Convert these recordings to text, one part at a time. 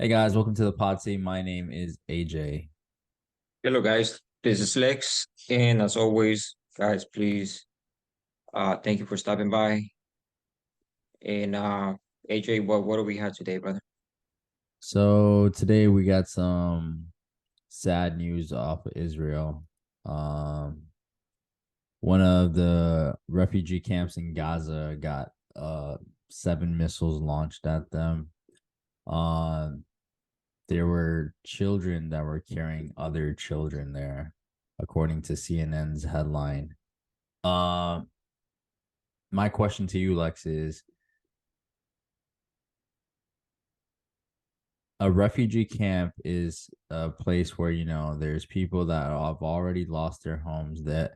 Hey guys, welcome to the pod team. My name is AJ. Hello, guys. This is Lex, and as always, guys, please, thank you for stopping by. And AJ, what do we have today, brother? So today we got some sad news off of Israel. Um, one of the refugee camps in Gaza got seven missiles launched at them. Um, there were children that were carrying other children there, according to CNN's headline. Um, my question to you, Lex, is a refugee camp is a place where there's people that have already lost their homes, that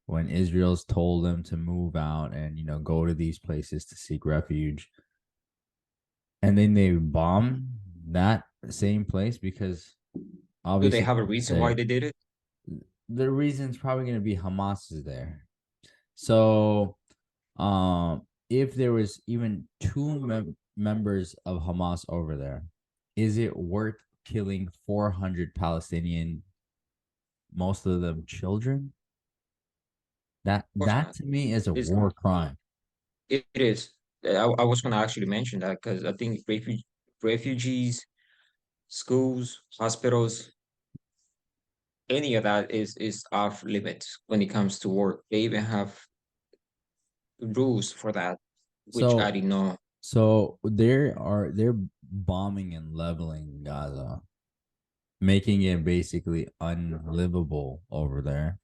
when Israel's told them to move out and go to these places to seek refuge, and then they bomb that same place because Do they obviously have a reason why they did it? the reason is probably going to be Hamas is there. So if there was even two members of Hamas over there, is it worth killing 400 Palestinian, most of them children? That Of course that not. to me is a It's, war crime. it is. I was going to actually mention that because I think refugees, schools, hospitals, any of that is off limits when it comes to work. They even have rules for that, which I So didn't know. they're bombing and leveling Gaza, making it basically unlivable over there.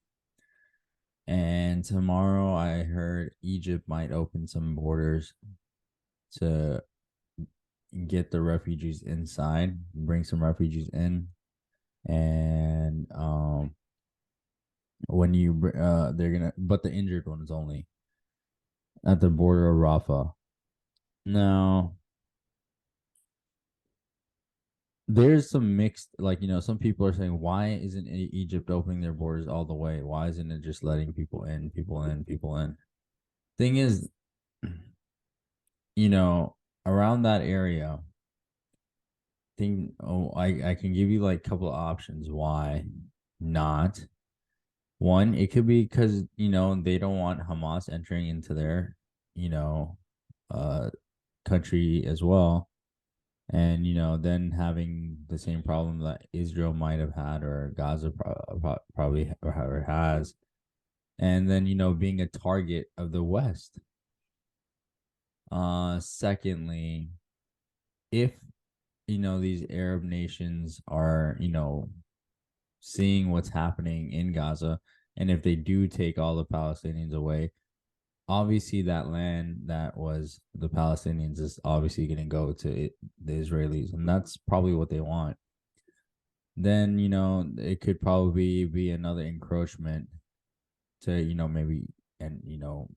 And tomorrow I heard Egypt might open some borders to get the refugees inside, bring some refugees in, and when they're gonna, but the injured ones only at the border of Rafah. Now, there's some mixed, like some people are saying, why isn't Egypt opening their borders all the way? Why isn't it just letting people in, people in, people in? Thing is, you know, around that area, I can give you like a couple of options why not. One, it could be because they don't want Hamas entering into their you know uh country as well, and then having the same problem that Israel might have had or Gaza probably or has, and then being a target of the West. Secondly, if these Arab nations are seeing what's happening in Gaza, and if they do take all the Palestinians away, obviously that land that was the Palestinians is obviously going to go to the Israelis, and that's probably what they want. Then it could probably be another encroachment to maybe, and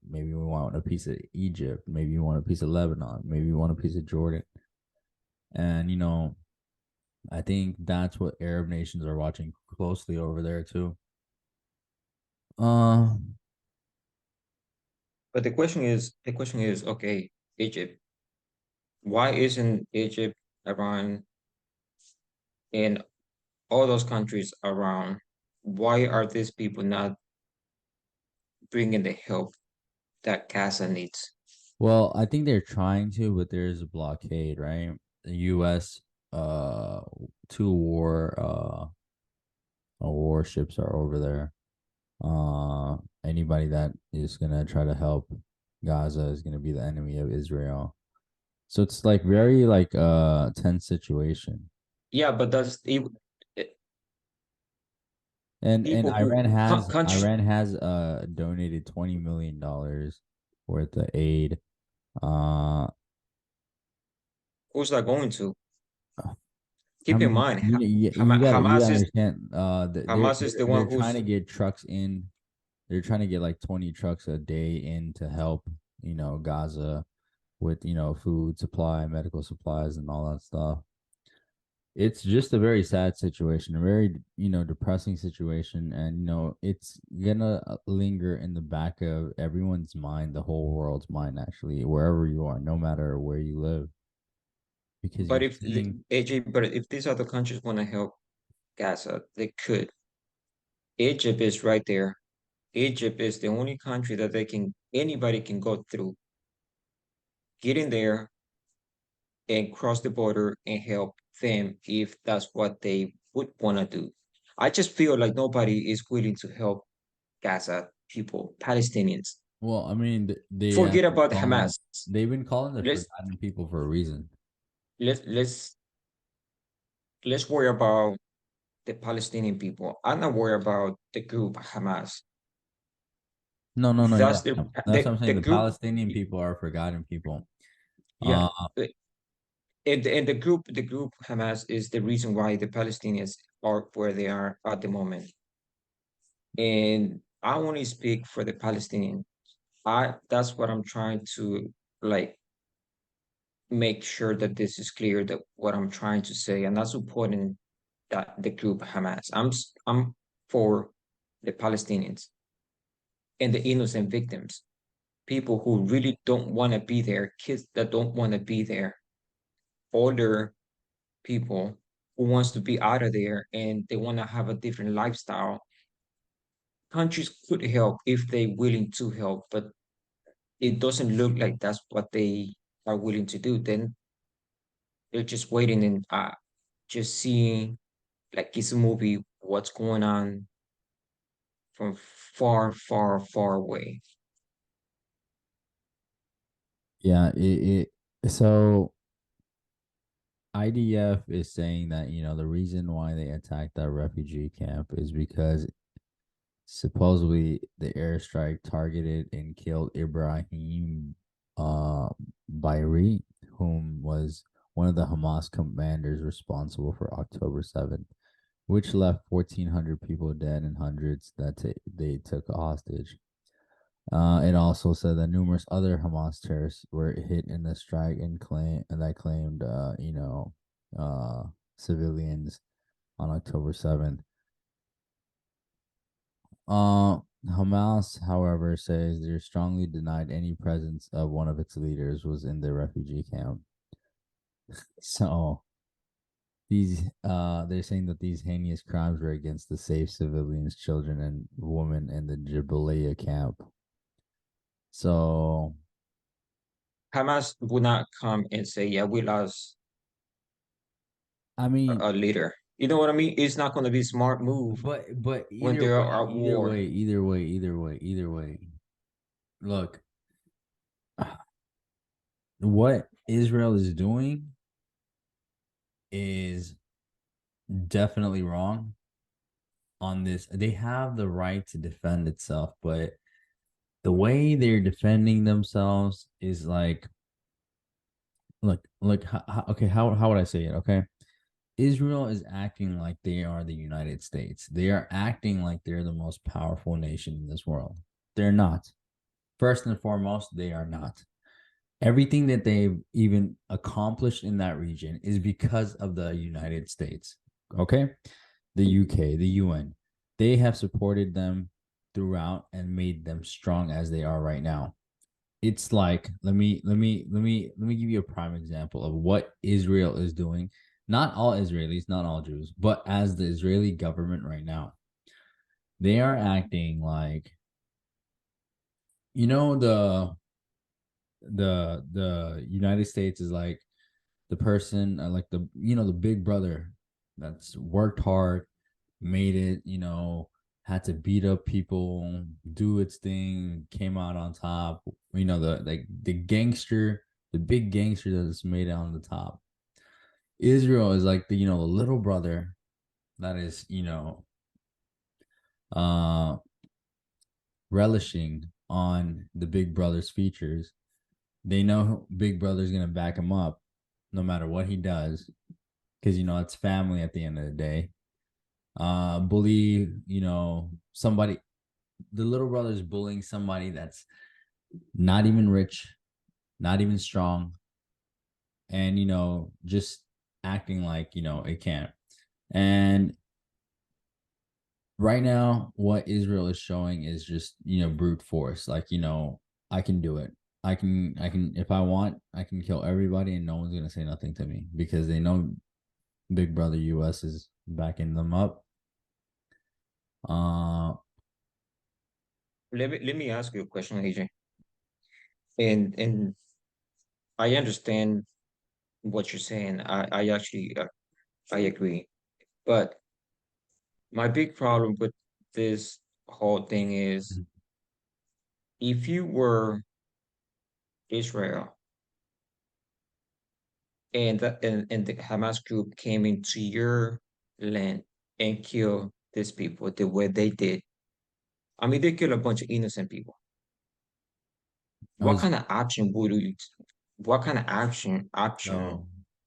maybe we want a piece of Egypt, maybe you want a piece of Lebanon, maybe you want a piece of Jordan, and I think that's what Arab nations are watching closely over there too. Uh, But the question is, okay, Egypt. Why isn't Egypt, Iran, and all those countries around, why are these people not bringing the help that Gaza needs? well, I think they're trying to, but there's a blockade, right? The U.S. two warships are over there. Anybody that is gonna try to help Gaza is gonna be the enemy of Israel. So it's like very like tense situation. Yeah, but And people who country, Iran has donated $20 million worth of aid. Uh who's that going to? I Keep in mean, mind, you Hamas gotta is understand. They're Hamas is the they're one trying who's to get trucks in. They're trying to get like 20 trucks a day in to help Gaza with food supply, medical supplies, and all that stuff. It's just a very sad situation, a very depressing situation, and it's gonna linger in the back of everyone's mind, the whole world's mind, actually, wherever you are, no matter where you live. because But you're if the, seeing. AJ, but if these other countries want to help Gaza, they could. Egypt is right there. Egypt is the only country that anybody can go through, get in there and cross the border and help them if that's what they would want to do. I just feel like nobody is willing to help Gaza people, Palestinians. Well, I mean, they have Forget been about calling. Hamas. They've been calling the Let's forgotten people for a reason. let's let's worry about the Palestinian people. I'm not worried about the group Hamas. No, no, no. Yeah, That's the yeah. That's what I'm the saying. The group. Palestinian people are forgotten people. Yeah, Uh, and the group Hamas is the reason why the Palestinians are where they are at the moment. And I want to speak for the Palestinian. I That's what I'm trying to like make sure that this is clear that what I'm trying to say. I'm not supporting that the group Hamas. I'm for the Palestinians and the innocent victims, people who really don't want to be there, kids that don't want to be there, older people who wants to be out of there and they want to have a different lifestyle. Countries could help if they're willing to help, but it doesn't look like that's what they are willing to do. Then they're just waiting and just seeing like it's a movie, what's going on from far, far, far away. yeah. So IDF is saying that the reason why they attacked that refugee camp is because supposedly the airstrike targeted and killed Ibrahim uh Bayri, whom was one of the Hamas commanders responsible for October 7th, which left 1,400 people dead and hundreds that they took hostage. It also said that numerous other Hamas terrorists were hit in the strike and claimed uh civilians on October 7th. Hamas, however, says they strongly denied any presence of one of its leaders was in the refugee camp. So they're saying that these heinous crimes were against the safe civilians, children, and women in the Jabalia camp. So Hamas would not come and say, yeah, we lost I mean, a leader. You know what I mean? It's not going to be a smart move but when either they way, are at either war. way, either way, either way, either way. Look, what Israel is doing is definitely wrong on this. They have the right to defend itself, but the way they're defending themselves is like, look, okay, how would I say it? Okay, Israel is acting like they are the United States. They are acting like they're the most powerful nation in this world. They're not. First and foremost, they are not. Everything that they've even accomplished in that region is because of the United States. Okay, the UK, the UN, they have supported them throughout and made them strong as they are right now. It's like let me give you a prime example of what Israel is doing. Not all Israelis, not all Jews, but as the Israeli government right now, they are acting like you know the United States is like the person like the big brother that's worked hard, made it, had to beat up people, do its thing, came out on top. The gangster, the big gangster that's made it on the top. Israel is like the little brother that is, uh relishing on the big brother's features. They know big brother's gonna back him up no matter what he does, because it's family at the end of the day. Bully, somebody, the little brother's bullying somebody that's not even rich, not even strong, and just acting like it can't. And right now, what Israel is showing is just brute force. Like I can do it. I can if I want, I can kill everybody and no one's gonna say nothing to me because they know Big Brother US is backing them up. Uh Let me ask you a question, AJ. And I understand what you're saying. I actually I agree. But my big problem with this whole thing is if you were Israel and the Hamas group came into your land and killed these people the way they did, I mean they killed a bunch of innocent people. I What was kind of action would you what kind of action so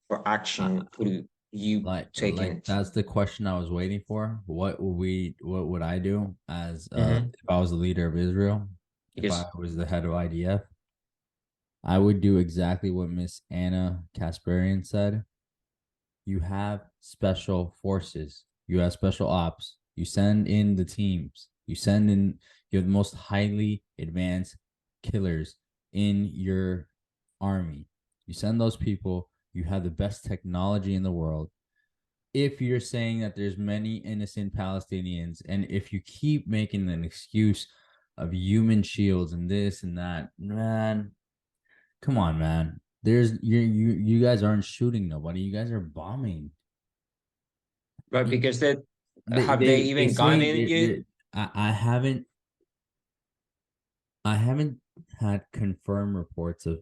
or I, action would you like taking? that's the question I was waiting for. What would I do as Mm-hmm. if I was the leader of Israel, if I Yes. was the head of IDF? I would do exactly what Miss Anna Kasparian said. You have special forces, you have special ops, you send in the teams, you have the most highly advanced killers in your army. You send those people, you have the best technology in the world. If you're saying that there's many innocent Palestinians, and if you keep making an excuse of human shields and this and that, man, come on, man. You guys aren't shooting nobody. You guys are bombing. But Y- because that They have they they they even gone say in yet? I haven't had confirmed reports of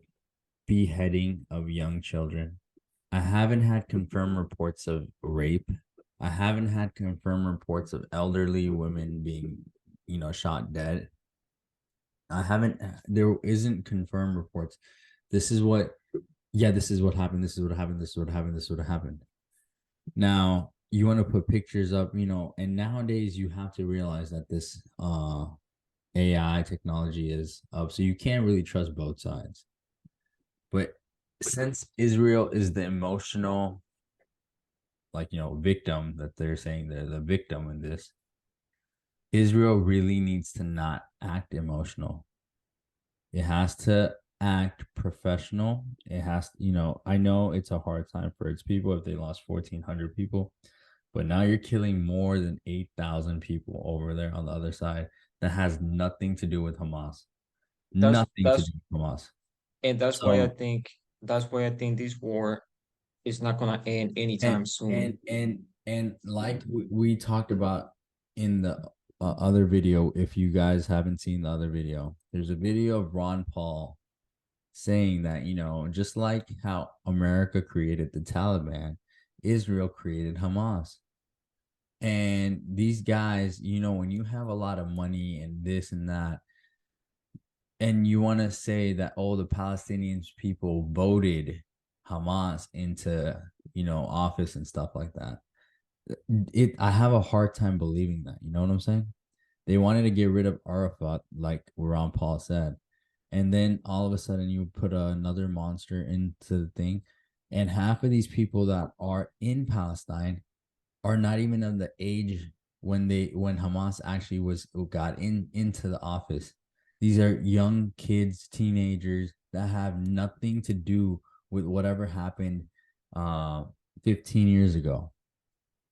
beheading of young children. I haven't had confirmed reports of rape. I haven't had confirmed reports of elderly women being, shot dead. I haven't there isn't confirmed reports. This is what yeah, this is what happened. This is what happened. This is what happened. This is what happened. Now, you want to put pictures up, and nowadays you have to realize that this AI technology is up, so you can't really trust both sides. But since Israel is the emotional, like, victim that they're saying they're the victim in this, Israel really needs to not act emotional. It has to act professional. It has, I know it's a hard time for its people if they lost 1,400 people, but now you're killing more than 8,000 people over there on the other side that has nothing to do with Hamas. Nothing to That's do with Hamas. and So, that's why I think this war is not gonna end and anytime soon. and like we talked about in the other video, if you guys haven't seen the other video, there's a video of Ron Paul saying that, just like how America created the Taliban, Israel created Hamas. And these guys, when you have a lot of money and this and that, and you want to say that, oh, the Palestinians people voted Hamas into, office and stuff like that. I have a hard time believing that. You know what I'm saying? They wanted to get rid of Arafat, like Ron Paul said. And then all of a sudden you put another monster into the thing. And half of these people that are in Palestine are not even of the age when Hamas actually was got into the office. These are young kids, teenagers that have nothing to do with whatever happened uh 15 years ago.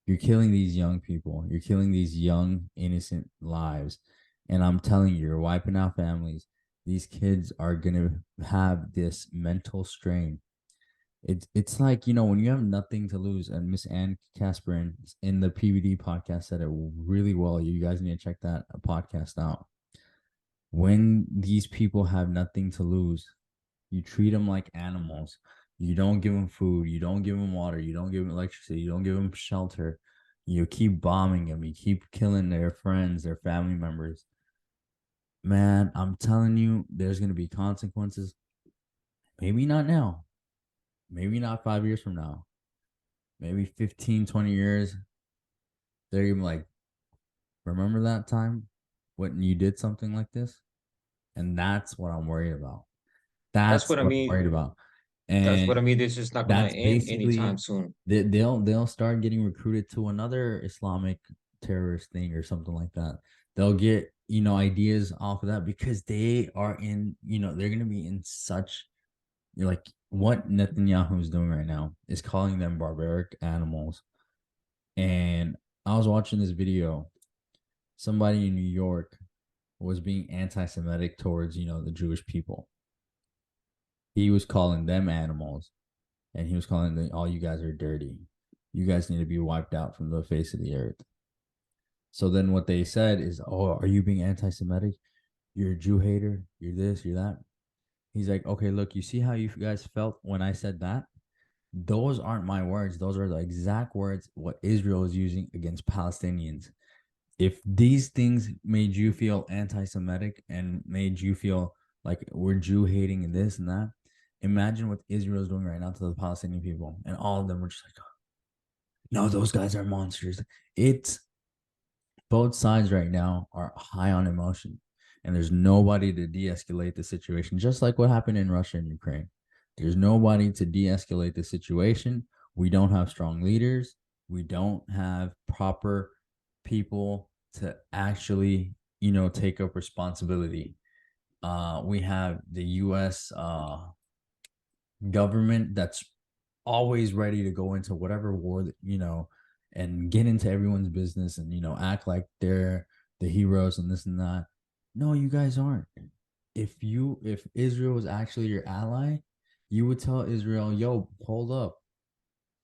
You're killing these young people. You're killing these young, innocent lives. And I'm telling you, you're wiping out families. These kids are going to have this mental strain. It's like, when you have nothing to lose. And Miss Ann Casperin in the PVD podcast said it really well. You guys need to check that podcast out. When these people have nothing to lose, you treat them like animals. You don't give them food. You don't give them water. You don't give them electricity. You don't give them shelter. You keep bombing them. You keep killing their friends, their family members. Man, I'm telling you, there's going to be consequences. Maybe not now. Maybe not 5 years from now. Maybe 15, 20 years. They're even like, remember that time when you did something like this? And that's what I'm worried about. That's That's what I what I'm mean. worried about. That's And what I mean. This is not gonna that's end anytime basically soon. they'll start getting recruited to another Islamic terrorist thing or something like that. They'll get ideas off of that because they are in, they're going to be in such, like what Netanyahu is doing right now is calling them barbaric animals. And I was watching this video. Somebody in New York was being anti-Semitic towards, the Jewish people. He was calling them animals, and he was calling them, all you guys are dirty. You guys need to be wiped out from the face of the earth. So then what they said is, oh, are you being anti-Semitic? You're a Jew hater. You're this, you're that. He's like, okay, look, you see how you guys felt when I said that? Those aren't my words. Those are the exact words what Israel is using against Palestinians. If these things made you feel anti-Semitic and made you feel like we're Jew hating and this and that, imagine what Israel is doing right now to the Palestinian people, and all of them were just like, no, those guys are monsters. It's both sides right now are high on emotion, and there's nobody to de-escalate the situation, just like what happened in Russia and Ukraine. There's nobody to de-escalate the situation. We don't have strong leaders. We don't have proper people to actually, take up responsibility. We have the U.S. Government that's always ready to go into whatever war that, and get into everyone's business and, act like they're the heroes and this and that. No, you guys aren't. If Israel was actually your ally, you would tell Israel, yo, hold up,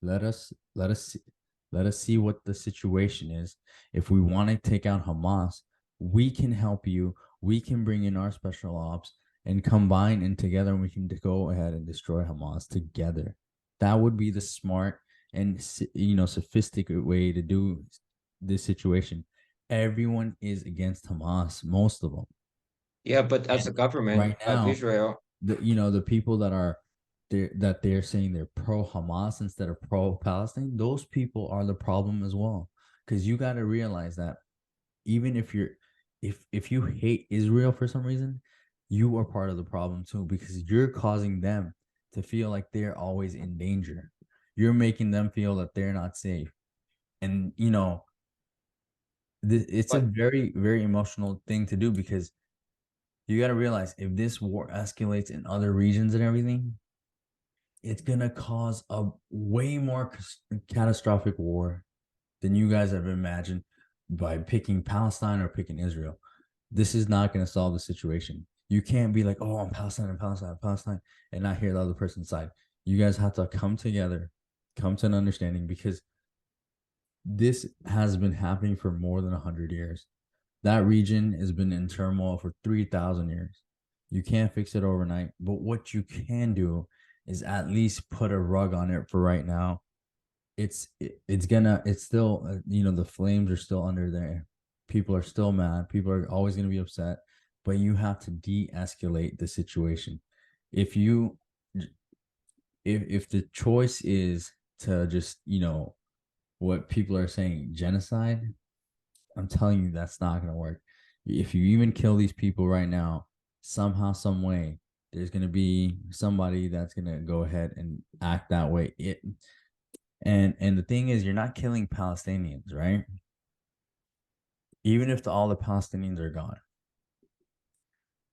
let us let us see what the situation is. If we want to take out Hamas, we can help you. We can bring in our special ops and combine, and together we can go ahead and destroy Hamas together. That would be the smart and, sophisticated way to do this situation. Everyone is against Hamas, most of them. Yeah, but as And a government right of now, Israel, the people that are there, that they're saying they're pro Hamas instead of pro Palestine, those people are the problem as well. Because you got to realize that even if you hate Israel for some reason, you are part of the problem too, because you're causing them to feel like they're always in danger. You're making them feel that they're not safe, and it's a but very very emotional thing to do, because you got to realize if this war escalates in other regions and everything, it's gonna cause a way more catastrophic war than you guys have imagined by picking Palestine or picking Israel. This is not gonna solve the situation. You can't be like, oh, I'm Palestine and Palestine and Palestine, and not hear the other person's side. You guys have to come together, come to an understanding, because this has been happening for more than 100 years. That region has been in turmoil for 3,000 years. You can't fix it overnight, but what you can do is at least put a rug on it for right now. It's still, the flames are still under there. People are still mad. People are always going to be upset, but you have to de-escalate the situation. If you if the choice is to just, what people are saying, genocide, I'm telling you, that's not going to work. If you even kill these people right now, somehow, some way, there's going to be somebody that's going to go ahead and act that way. And the thing is, you're not killing Palestinians, right? Even if all the Palestinians are gone,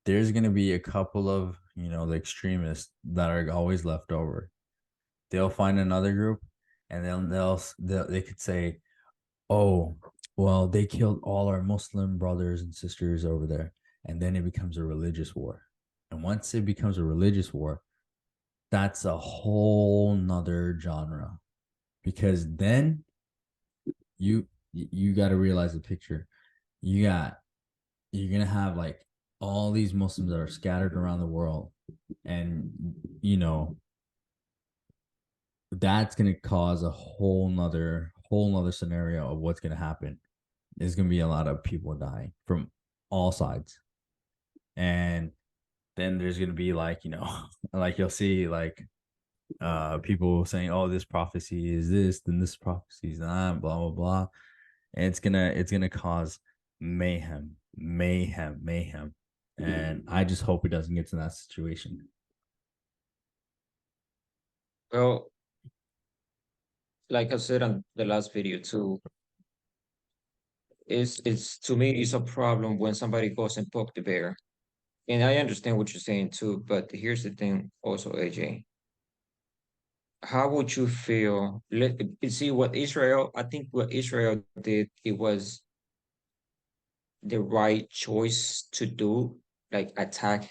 there's going to be a couple of, the extremists that are always left over. They'll find another group, and they could say, oh, well, they killed all our Muslim brothers and sisters over there. And then it becomes a religious war. And once it becomes a religious war, that's a whole nother genre. Because then you got to realize the picture. You got you're gonna have like all these Muslims that are scattered around the world, and you know that's gonna cause a whole nother scenario of what's gonna happen. There's gonna be a lot of people dying from all sides, and then there's gonna be like, like you'll see like people saying, oh, this prophecy is this, then this prophecy is that, blah blah blah. And it's gonna cause mayhem, and I just hope it doesn't get to that situation. well, like I said on the last video too, it's to me it's a problem when somebody goes and poke the bear. And I understand what you're saying too, but here's the thing also, AJ. How would you feel? You see what Israel, I think what Israel did, it was the right choice to do, like attack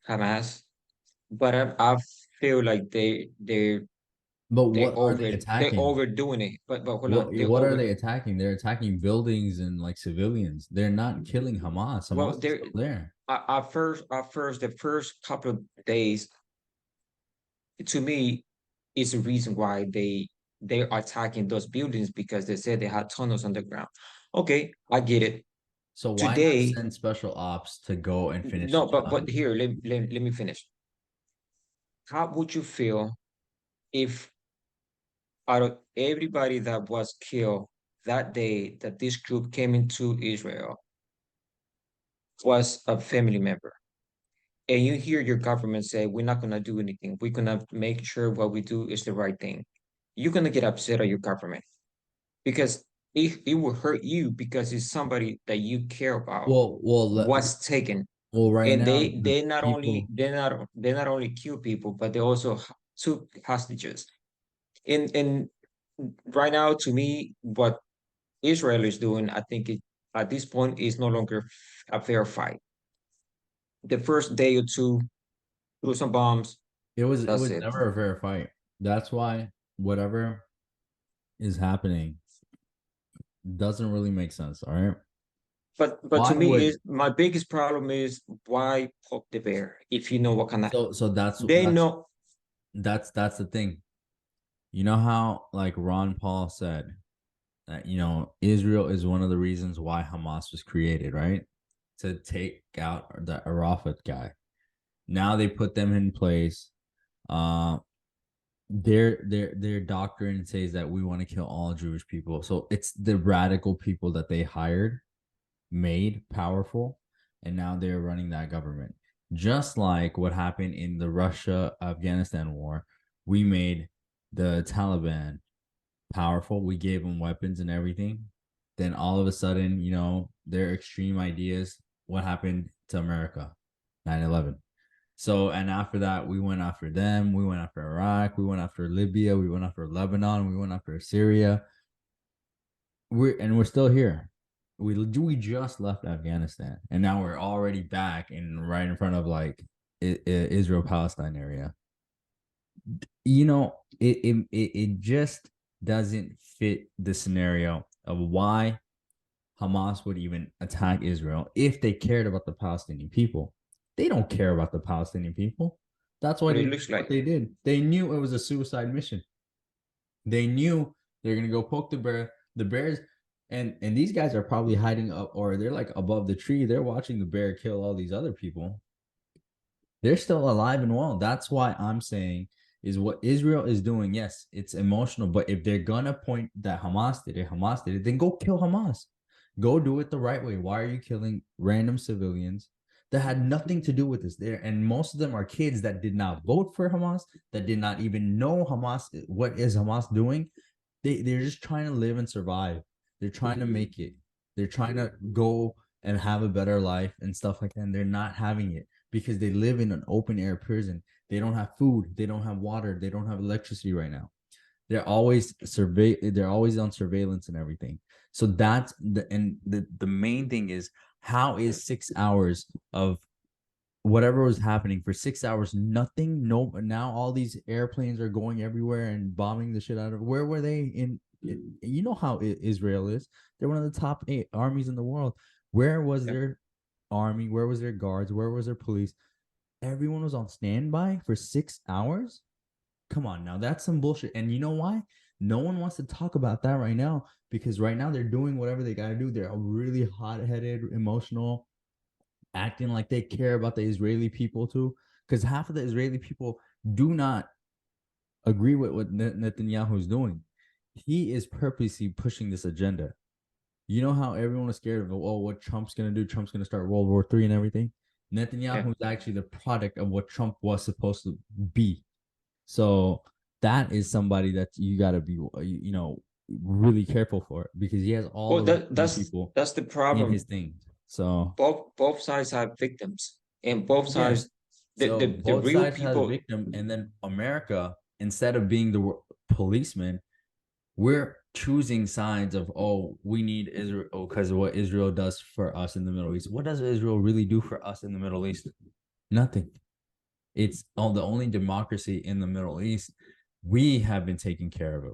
Hamas. But I feel like But they what are they they attacking? overdoing it. But hold on, they What are over they attacking? They're attacking buildings and like civilians. They're not killing Hamas. well Hamas is they're still there. at first the first couple of days to me is the reason why they are attacking those buildings because they said they had tunnels underground. Okay, I get it. So why not Today, send special ops to go and finish the no, but job? here let me finish. How would you feel if out of everybody that was killed that day that this group came into Israel was a family member? And you hear your government say, we're not going to do anything. We're going to make sure what we do is the right thing. You're going to get upset at your government because it will hurt you because it's somebody that you care about was taken. well, right And now the people. they not only kill people, but they also took hostages. And right now, to me, what Israel is doing, I think it at this point is no longer a fair fight. The first day or two, threw some bombs. It That's was it. never a fair fight. That's why whatever is happening doesn't really make sense. All right. But Why to me, would is my biggest problem is why poke the bear if you know what kind of so they know. that's the thing. You know how like Ron Paul said that Israel is one of the reasons why Hamas was created, right? To take out the Arafat guy. Now they put them in place. Uh their doctrine says that we want to kill all Jewish people. So it's the radical people that they hired, made powerful, and now they're running that government. Just like what happened in the Russia-Afghanistan war, we made the Taliban powerful. We gave them weapons and everything. Then all of a sudden, their extreme ideas, what happened to America? 9/11. So, and after that, we went after them. We went after Iraq. We went after Libya. We went after Lebanon. We went after Syria. We're still here. We just left Afghanistan, and now we're already back and right in front of like Israel Palestine area. It just doesn't fit the scenario of why Hamas would even attack Israel if they cared about the Palestinian people. They don't care about the Palestinian people. That's why But they it did looks what like they did. They knew it was a suicide mission. They knew they're gonna go poke the bear. The bears and these guys are probably hiding up or they're like above the tree. They're watching the bear kill all these other people. They're still alive and well. That's why I'm saying is what Israel is doing. Yes, it's emotional, but if they're gonna point that Hamas did it, then go kill Hamas. Go do it the right way. Why are you killing random civilians that had nothing to do with this? There, and most of them are kids that did not vote for Hamas, that did not even know Hamas. What is Hamas doing? They're just trying to live and survive. They're trying to make it. They're trying to go and have a better life and stuff like that. And they're not having it because they live in an open air prison. They don't have food. They don't have water. They don't have electricity right now. They're always on surveillance and everything. So that's the main thing is how is 6 hours of whatever was happening for 6 hours, nothing, no, now all these airplanes are going everywhere and bombing the shit out of where were they you know how Israel is. They're one of the top 8 armies in the world. Where was yeah. their army? Where was their guards? Where was their police? Everyone was on standby for 6 hours. Come on now, that's some bullshit. And you know why? No one wants to talk about that right now because right now they're doing whatever they got to do. They're really hot-headed, emotional, acting like they care about the Israeli people too. Because half of the Israeli people do not agree with what Netanyahu is doing. He is purposely pushing this agenda. You know how everyone is scared of, oh, what Trump's going to do? Trump's going to start World War III and everything. Yeah. Netanyahu is actually the product of what Trump was supposed to be. So that is somebody that you got to be, really careful for it because he has all Well, the right people that's the in problem. his thing. So Both sides have victims, and both yeah, sides, so the both real sides has a people. victim, and then America, instead of being the policeman, we're choosing sides of, oh, we need Israel because of what Israel does for us in the Middle East. What does Israel really do for us in the Middle East? Nothing. It's all the only democracy in the Middle East. We have been taking care of it.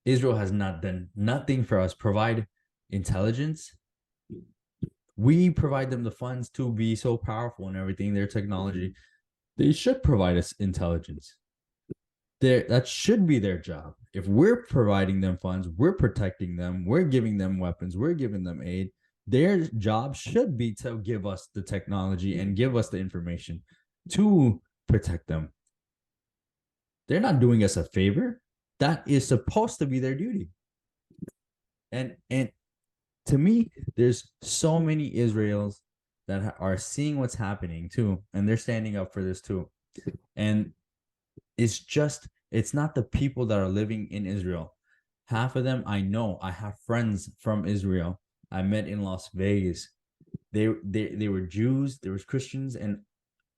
Israel has not done nothing for us. Provide intelligence. We provide them the funds to be so powerful and everything, their technology. They should provide us intelligence. That should be their job. If we're providing them funds, we're protecting them, we're giving them weapons, we're giving them aid. Their job should be to give us the technology and give us the information to protect them. They're not doing us a favor. That is supposed to be their duty. And to me, there's so many Israels that are seeing what's happening too, and they're standing up for this too. And it's not the people that are living in Israel. Half of them I know. I have friends from Israel I met in Las Vegas. They were Jews, there was Christians and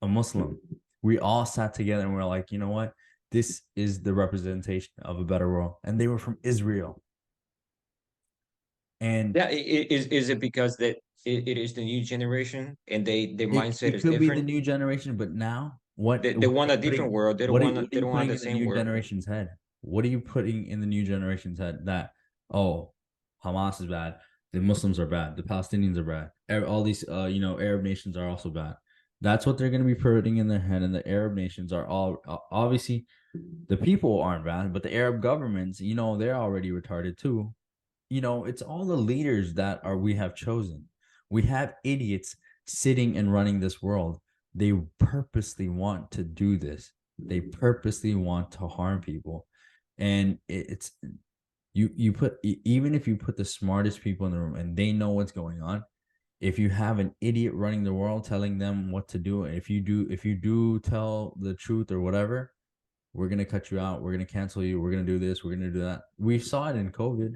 a Muslim. We all sat together and we're like, you know what? This is the representation of a better world. And they were from Israel. And Yeah, is it because that it is the new generation and their mindset it is could be the different? new generation, but now what They what are want you a different putting world. what are They you don't want putting the in the same new world. generation's head? What are you putting in the new generation's head that, oh, Hamas is bad, the Muslims are bad, the Palestinians are bad, all these Arab nations are also bad. That's what they're going to be putting in their head, and the Arab nations are all obviously the people aren't bad, but the Arab governments, they're already retarded too. It's all the leaders that are we have chosen. We have idiots sitting and running this world. They purposely want to do this. They purposely want to harm people. And it's you put even if you put the smartest people in the room and they know what's going on, if you have an idiot running the world telling them what to do, if you do tell the truth or whatever, we're gonna cut you out, we're gonna cancel you, we're gonna do this, we're gonna do that. We saw it in COVID.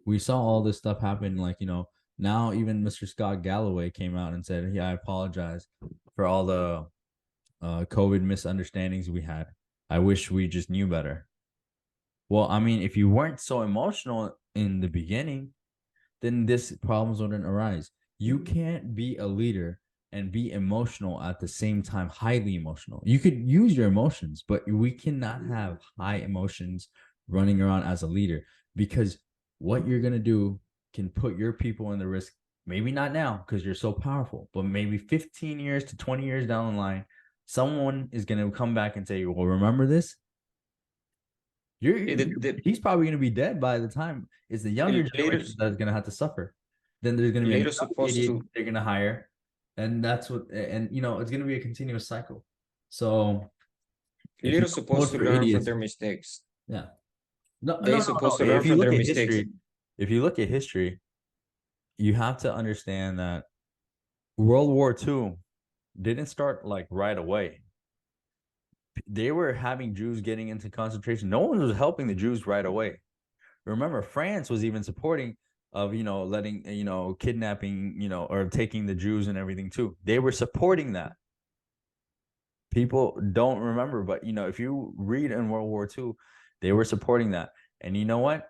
We saw all this stuff happen. Like, now even Mr. Scott Galloway came out and said, yeah, I apologize for all the COVID misunderstandings we had. I wish we just knew better. Well, I mean, if you weren't so emotional in the beginning, then this problems wouldn't arise. You can't be a leader and be emotional at the same time, highly emotional. You could use your emotions, but we cannot have high emotions running around as a leader, because what you're going to do can put your people in the risk. Maybe not now because you're so powerful, but maybe 15 years to 20 years down the line, someone is going to come back and say, well, remember this? The, the, He's probably going to be dead by the time it's the younger the generation leaders that's going to have to suffer. Then there's going to be another leaders supposed idiot to they're going to hire, and that's what. And it's going to be a continuous cycle. So if you leaders don't supposed vote to for learn from idiots, their mistakes. yeah, no, no, They no, supposed no. to learn from their mistakes. If you look at history, you have to understand that World War II didn't start like right away. They were having Jews getting into concentration. No one was helping the Jews right away. Remember, France was even supporting of letting kidnapping or taking the Jews and everything too. They were supporting that. People don't remember, but if you read in World War II, they were supporting that. And you know what?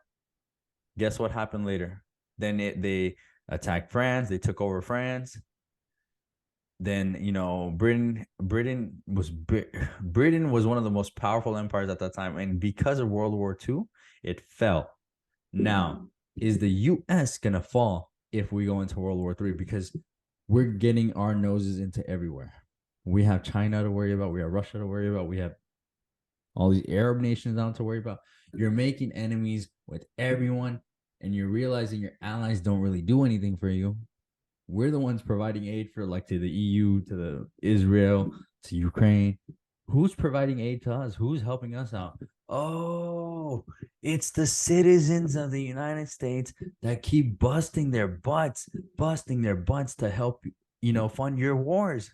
Guess what happened later? Then they attacked France. They took over France. Then Britain was one of the most powerful empires at that time, and because of World War II, it fell. Now, is the US gonna fall if we go into World War III? Because we're getting our noses into everywhere. We have China to worry about, we have Russia to worry about, we have all these Arab nations down to worry about. You're making enemies with everyone, and you're realizing your allies don't really do anything for you. We're the ones providing aid for, like, to the EU, to the Israel, to Ukraine. Who's providing aid to us? Who's helping us out? Oh, it's the citizens of the United States that keep busting their butts to help fund your wars.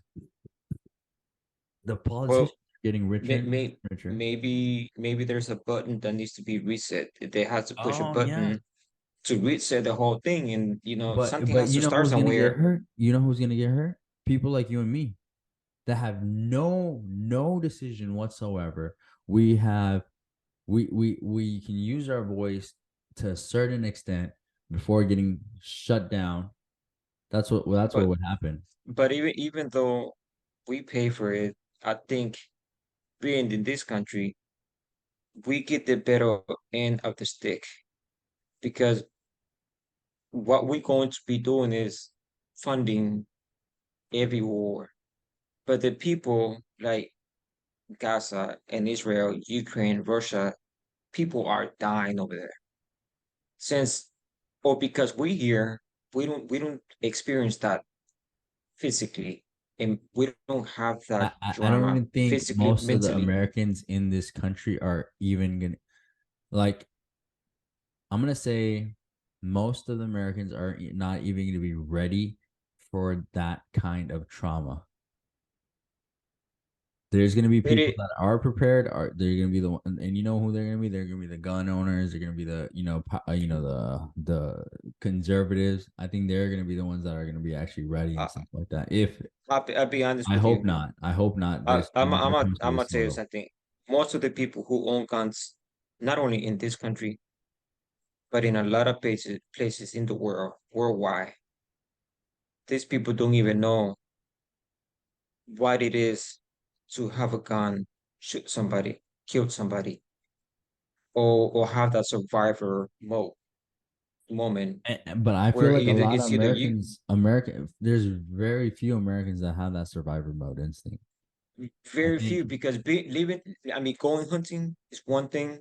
The Well, politicians getting richer may, and may, richer. maybe there's a button that needs to be reset. They have to push a Oh yeah. button to reset the whole thing, and something But has you to know start who's gonna get somewhere. hurt? You know who's gonna get hurt? People like you and me that have no decision whatsoever. We have we can use our voice to a certain extent before getting shut down. That's what But would happen. even though we pay for it, I think being in this country, we get the better end of the stick because what we're going to be doing is funding every war. But the people like Gaza and Israel, Ukraine, Russia, people are dying over there. Since or because we here, we don't experience that physically, and we don't have that I don't drama even think physically, most of the mentally. Americans in this country are even gonna like I'm gonna say most of the Americans are not even gonna be ready for that kind of trauma. There's gonna be It, people it that are prepared. Are they're gonna be the one, and you know who they're gonna be? They're gonna be the gun owners. They're gonna be the the conservatives. I think they're gonna be the ones that are gonna be actually ready and I, stuff like that. If I'll be honest I with hope you. not. I hope not. This never comes to I'm gonna this tell you level. something. Most of the people who own guns, not only in this country, but in a lot of places in the world, worldwide, these people don't even know what it is to have a gun, shoot somebody, kill somebody, or have that survivor moment But I feel where like a either lot of it's either you. There's very few Americans that have that survivor mode instinct. I Very think, few, because living, I mean, going hunting is one thing,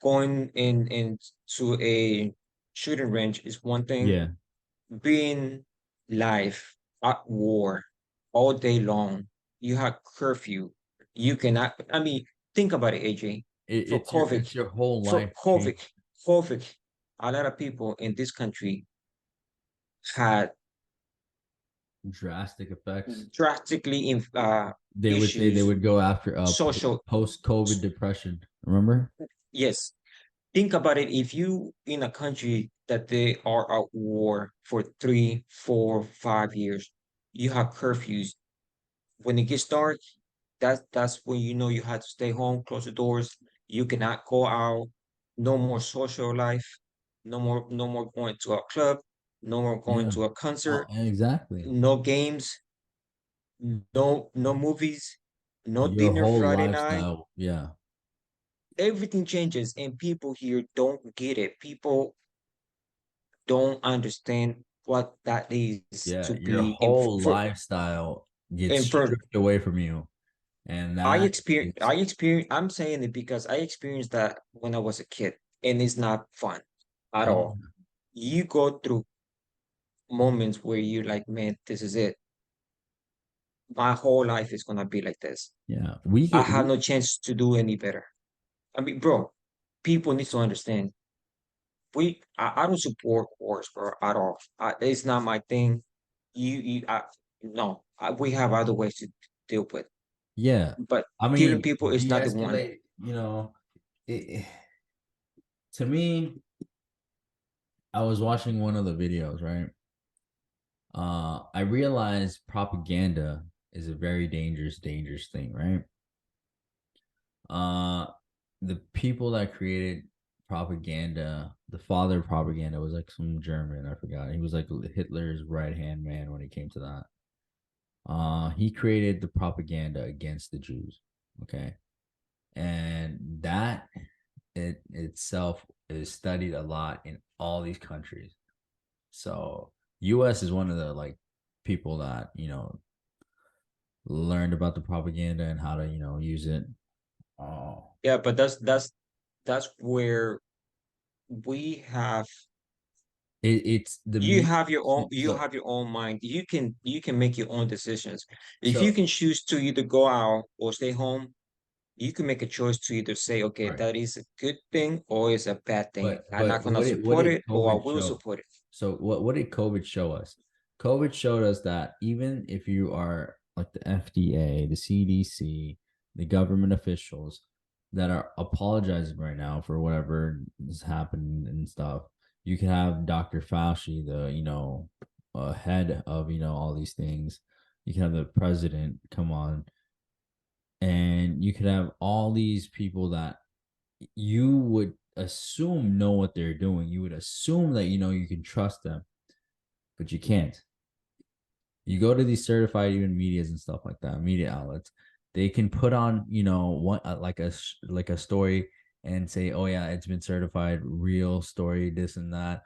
going in to a shooting range is one thing, yeah, being live at war all day long, you have curfew, you cannot, I mean, think about it, AJ. For COVID, it's your whole for life COVID, change COVID, a lot of people in this country had drastic effects. drastically They would say they issues, would go after a social. post-COVID depression. Remember? Yes, think about it. If you in a country that they are at war for 3, 4, 5 years, you have curfews. When it gets dark, that's when you know you have to stay home, close the doors. You cannot go out. No more social life. No more going to a club. No more going Yeah. to a concert. Exactly. No games. No movies. No Your dinner whole Friday night. lifestyle. Yeah. Everything changes, and people here don't get it. People don't understand what that is Yeah. to Your be whole lifestyle gets in front. stripped away from you. And that is, I'm saying it because I experienced that when I was a kid, and it's not fun at oh, all. You go through moments where you're like, man, this is it. My whole life is gonna be like this. yeah. I have no chance to do any better. I mean, bro, people need to understand. I don't support wars, bro, at all. It's not my thing. No, we have other ways to deal with. Yeah. But I killing mean, people is not the one. de-escalate, it, to me, I was watching one of the videos, right? I realized propaganda is a very dangerous thing, right? Uh, the people that created propaganda, the father of propaganda was like some German, I forgot. He was like Hitler's right hand man when it came to that. He created the propaganda against the Jews. Okay. And that it itself is studied a lot in all these countries. So US is one of the like people that, learned about the propaganda and how to, use it. Oh, Yeah, but that's where we have it's the media. you have your own mind. You can make your own decisions. If you So can choose to either go out or stay home, you can make a choice to either say, okay, right. that is a good thing or is a bad thing. I'm not But gonna what support did it or I COVID will show? support it. So what did COVID show us? COVID showed us that even if you are like the FDA, the CDC, the government officials that are apologizing right now for whatever has happened and stuff. You can have Dr. Fauci, the head of all these things. You can have the president come on, and you could have all these people that you would assume know what they're doing. You would assume that you can trust them, but you can't. You go to these certified even medias and stuff like that, media outlets. They can put on one like a story and say, oh yeah, it's been certified, real story, this and that.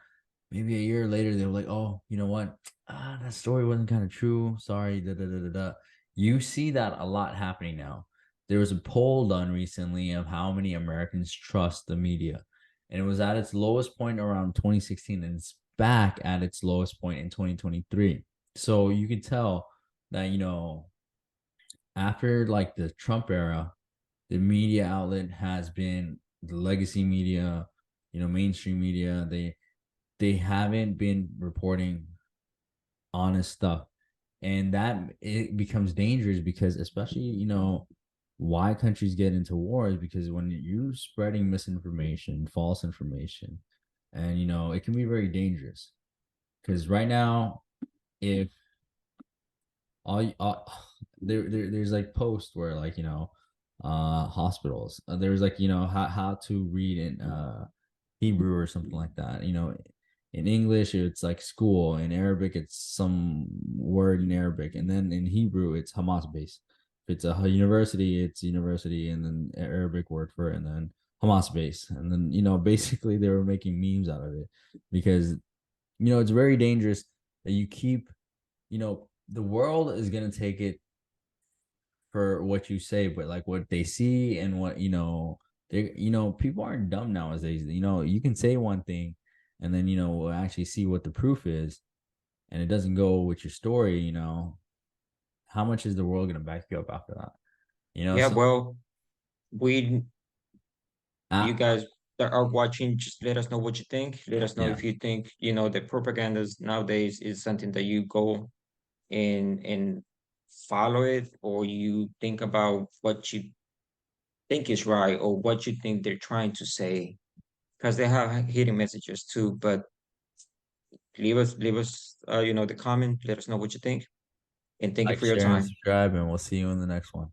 Maybe a year later they were like, oh, you know what, that story wasn't kind of true, sorry, da da da da da. You see that a lot happening now. There was a poll done recently of how many Americans trust the media, and it was at its lowest point around 2016, and it's back at its lowest point in 2023. So you can tell that after like the Trump era, the media outlet has been the legacy media, mainstream media. They haven't been reporting honest stuff, and that it becomes dangerous because especially why countries get into wars, because when you're spreading misinformation, false information, and it can be very dangerous. Because right now, if there's like posts where like hospitals, there's like how to read in Hebrew or something like that. In English it's like school, in Arabic it's some word in Arabic, and then in Hebrew it's Hamas base. If it's a university, it's university, and then Arabic word for it, and then Hamas base, and then basically they were making memes out of it, because it's very dangerous that you keep the world is gonna take it for what you say, but like what they see and what they people aren't dumb nowadays. You can say one thing, and then we'll actually see what the proof is, and it doesn't go with your story. How much is the world gonna back you up after that? Yeah, So well, we you uh, guys that are watching, just let us know what you think. Let us know yeah, if you think, the propagandas nowadays is something that you go and follow it, or you think about what you think is right or what you think they're trying to say, because they have hidden messages too. But leave us the comment. Let us know what you think, and thank you like, for your share, and time. subscribe, and we'll see you in the next one.